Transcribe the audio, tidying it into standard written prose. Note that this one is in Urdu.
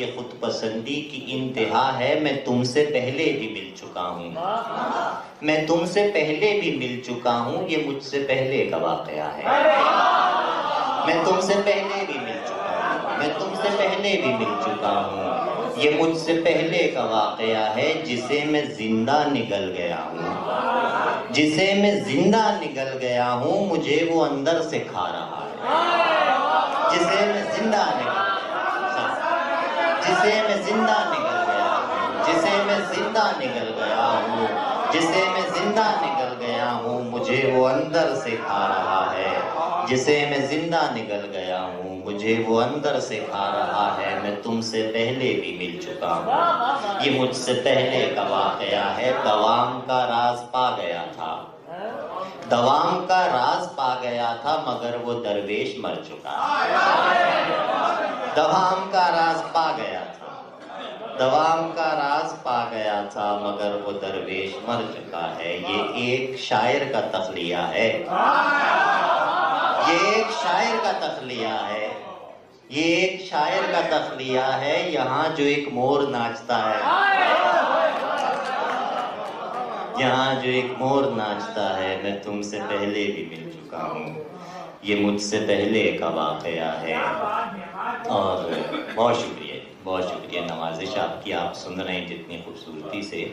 یہ خود پسندی کی انتہا ہے، میں تم سے پہلے بھی مل چکا ہوں، میں تم سے پہلے بھی مل چکا ہوں، یہ مجھ سے پہلے کا واقعہ ہے، میں تم سے پہلے بھی مل چکا ہوں، میں تم سے پہلے بھی مل چکا ہوں، یہ مجھ سے پہلے کا واقعہ ہے، جسے میں زندہ نگل گیا ہوں، جسے میں زندہ نگل گیا ہوں، مجھے وہ اندر سے کھا رہا ہے، جسے میں زندہ نگل گیا، جسے میں زندہ نگل گیا ہوں، جسے میں زندہ نگل گیا ہوں، جسے میں زندہ نگل گیا ہوں، مجھے وہ اندر سے کھا رہا ہے، جسے میں زندہ نگل گیا ہوں، مجھے وہ اندر سے کھا رہا ہے، میں تم سے پہلے بھی مل چکا ہوں، یہ مجھ سے پہلے کا واقعہ ہے، دوام کا راز پا گیا تھا، دوام کا راز پا گیا تھا، مگر وہ درویش مر چکا ہے، دوام کا راز پا گیا تھا، دوام کا راز پا گیا تھا، مگر وہ درویش مر چکا ہے، یہ ایک شاعر کا تخلیہ ہے، یہ ایک شاعر کا تخلیہ ہے، یہ ایک شاعر کا تخلیہ ہے، یہاں جو ایک مور ناچتا ہے، یہاں جو ایک مور ناچتا ہے، میں تم سے پہلے بھی مل چکا ہوں، یہ مجھ سے پہلے کا واقعہ ہے، اور بہت شکریہ نوازش آپ کی، آپ سن رہے ہیں جتنی خوبصورتی سے